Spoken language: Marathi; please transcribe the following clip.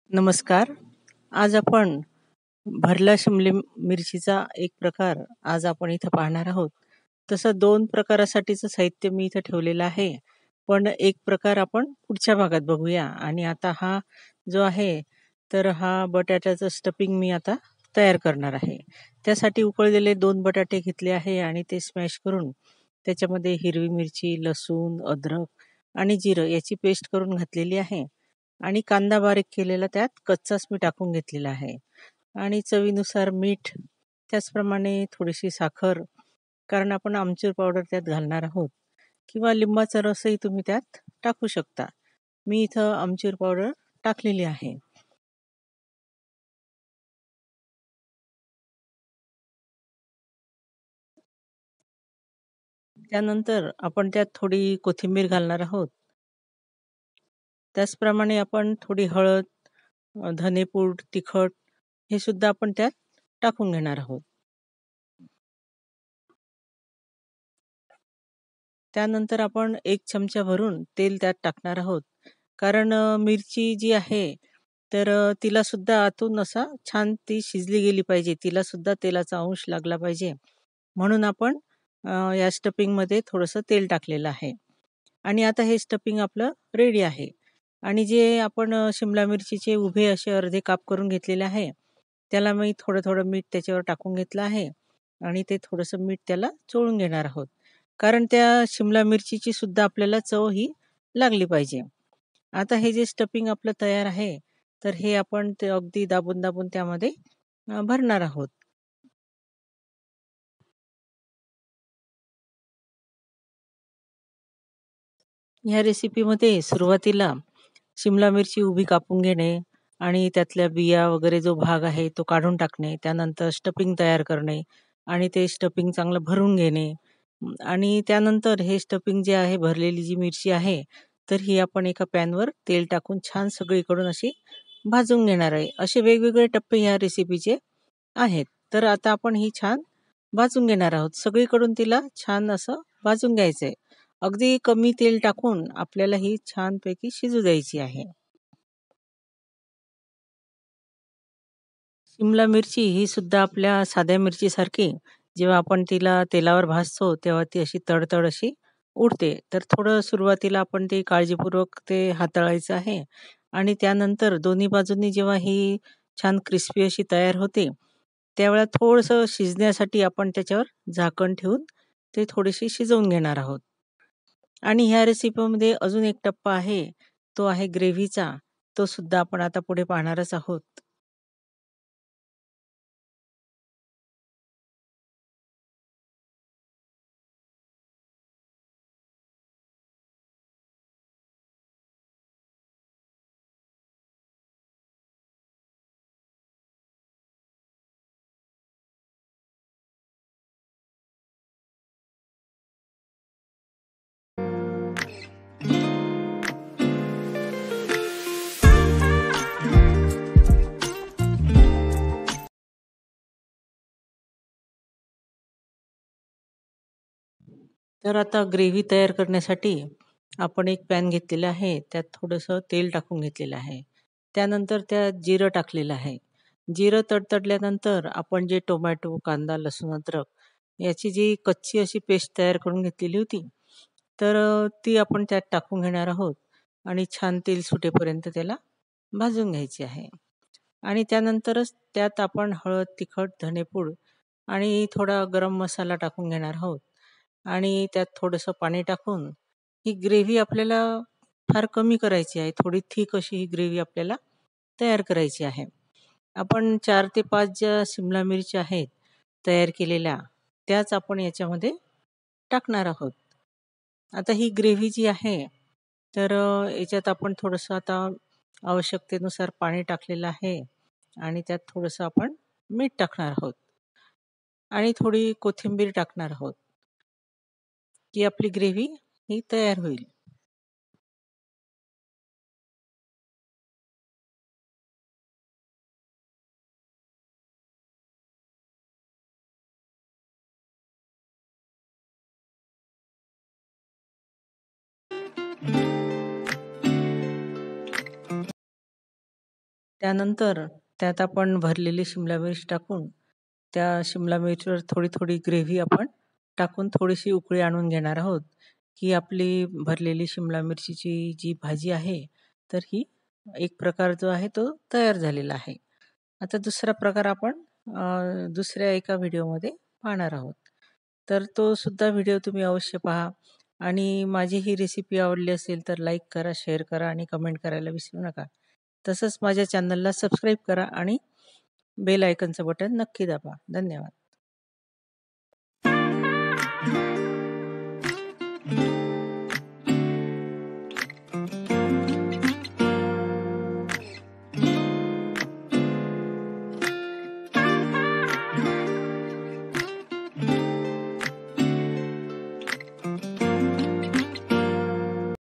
नमस्कार. आज आपण भरल्या शिमला मिरचीचा एक प्रकार आज आपण इथं पाहणार आहोत. तसं 2 प्रकारासाठीचं साहित्य मी इथं ठेवलेलं आहे. पण एक प्रकार आपण पुढच्या भागात बघूया आणि आता हा जो आहे, तर हा बटाट्याचं स्टफिंग मी आता तयार करणार आहे. त्यासाठी उकळलेले 2 बटाटे घेतले आहे आणि ते स्मॅश करून त्याच्यामध्ये हिरवी मिरची, लसूण, अद्रक आणि जिरं याची पेस्ट करून घातलेली आहे. आणि कांदा बारीक केलेला त्यात कच्चाच मी टाकून घेतलेला आहे आणि चवीनुसार मीठ, त्याचप्रमाणे थोडीशी साखर, कारण आपण आमचूर पावडर त्यात घालणार आहोत किंवा लिंबाचा रसही तुम्ही त्यात टाकू शकता. मी इथं आमचूर पावडर टाकलेली आहे. त्यानंतर आपण त्यात थोडी कोथिंबीर घालणार आहोत. त्याचप्रमाणे आपण थोडी हळद, धनेपूड, तिखट हे सुद्धा आपण त्यात टाकून घेणार आहोत. त्यानंतर आपण 1 चमचा भरून तेल त्यात टाकणार आहोत. कारण मिरची जी आहे, तर तिला सुद्धा आतून असा छान ती शिजली गेली पाहिजे. तिला सुद्धा तेलाचा अंश लागला पाहिजे. म्हणून आपण या स्टफिंगमध्ये थोडंसं तेल टाकलेलं आहे. आणि आता हे स्टफिंग आपलं रेडी आहे. आणि जे आपण शिमला मिरचीचे उभे असे अर्धे काप करून घेतलेले आहे, त्याला मी थोडं-थोडं मीठ त्याच्यावर टाकून घेतलं आहे आणि ते थोडंसं मीठ त्याला चोळून घेणार आहोत. कारण त्या शिमला मिरचीची सुद्धा आपल्याला चव ही लागली पाहिजे. आता हे जे स्टफिंग आपलं तयार आहे, तर हे आपण ते अगदी दाबून-दाबून त्यामध्ये भरणार आहोत. ह्या रेसिपीमध्ये सुरुवातीला शिमला मिरची उभी कापून घेणे आणि त्यातल्या बिया वगैरे जो भाग आहे तो काढून टाकणे. त्यानंतर स्टफिंग तयार करणे आणि ते स्टफिंग चांगलं भरून घेणे. आणि त्यानंतर हे स्टफिंग जे आहे, भरलेली जी मिरची आहे, तर ही आपण एका पॅनवर तेल टाकून छान सगळीकडून अशी भाजून घेणार आहे. असे वेगवेगळे टप्पे ह्या रेसिपीचे आहेत. तर आता आपण ही छान भाजून घेणार आहोत. सगळीकडून तिला छान असं भाजून घ्यायचंय. अगदी कमी तेल टाकून आपल्याला ही छानपैकी शिजू द्यायची आहे. शिमला मिरची ही सुद्धा आपल्या साध्या मिरचीसारखी जेव्हा आपण तिला तेलावर भाजतो, तेव्हा ती अशी तडतड अशी उडते. तर थोडं सुरुवातीला आपण ते काळजीपूर्वक ते हाताळायचं आहे आणि त्यानंतर दोन्ही बाजूंनी जेव्हा ही छान क्रिस्पी अशी तयार होते, त्यावेळेला थोडंसं शिजण्यासाठी आपण त्याच्यावर झाकण ठेवून ते थोडीशी शिजवून घेणार आहोत. आणि ह्या रेसिपीमध्ये अजून एक टप्पा आहे, तो आहे ग्रेव्हीचा. तो सुद्धा आपण आता पुढे पाहणारच आहोत. तर आता ग्रेव्ही तयार करण्यासाठी आपण एक पॅन घेतलेला आहे. त्यात थोडंसं तेल टाकून घेतलेलं आहे. त्यानंतर त्यात जिरं टाकलेलं आहे. जिरं तडतडल्यानंतर आपण जे टोमॅटो, कांदा, लसूण, अद्रक याची जी कच्ची अशी पेस्ट तयार करून घेतलेली होती, तर ती आपण त्यात टाकून घेणार आहोत आणि छान तेल सुटेपर्यंत त्याला भाजून घ्यायची आहे. आणि त्यानंतरच त्यात आपण हळद, तिखट, धनेपूड आणि थोडा गरम मसाला टाकून घेणार आहोत. आणि त्यात थोडंसं पाणी टाकून ही ग्रेव्ही आपल्याला फार कमी करायची आहे. थोडी थिक अशी ही ग्रेव्ही आपल्याला तयार करायची आहे. आपण 4 ते 5 ज्या शिमला मिरच्या आहेत तयार केलेल्या, त्याच आपण याच्यामध्ये टाकणार आहोत. आता ही ग्रेव्ही जी आहे, तर याच्यात आपण थोडंसं आता आवश्यकतेनुसार पाणी टाकलेलं आहे आणि त्यात थोडंसं आपण मीठ टाकणार आहोत आणि थोडी कोथिंबीर टाकणार आहोत, की आपली ग्रेव्ही ही तयार होईल. त्यानंतर त्यात आपण भरलेली शिमला मिरची टाकून त्या शिमला मिरचीवर थोडी ग्रेव्ही आपण टाकून थोडीशी उकळी आणून घेणार आहोत, की आपली भरलेली शिमला मिरचीची जी भाजी आहे, तर ही एक प्रकार जो आहे तो तयार झालेला आहे. आता दुसरा प्रकार आपण दुसऱ्या एका व्हिडिओमध्ये पाहणार आहोत. तर तो सुद्धा व्हिडिओ तुम्ही अवश्य पहा आणि माझी ही रेसिपी आवडली असेल तर लाईक करा, शेअर करा आणि कमेंट करायला विसरू नका. तसंच माझ्या चॅनलला सबस्क्राईब करा आणि बेल आयकॉनचं बटन नक्की दाबा. धन्यवाद.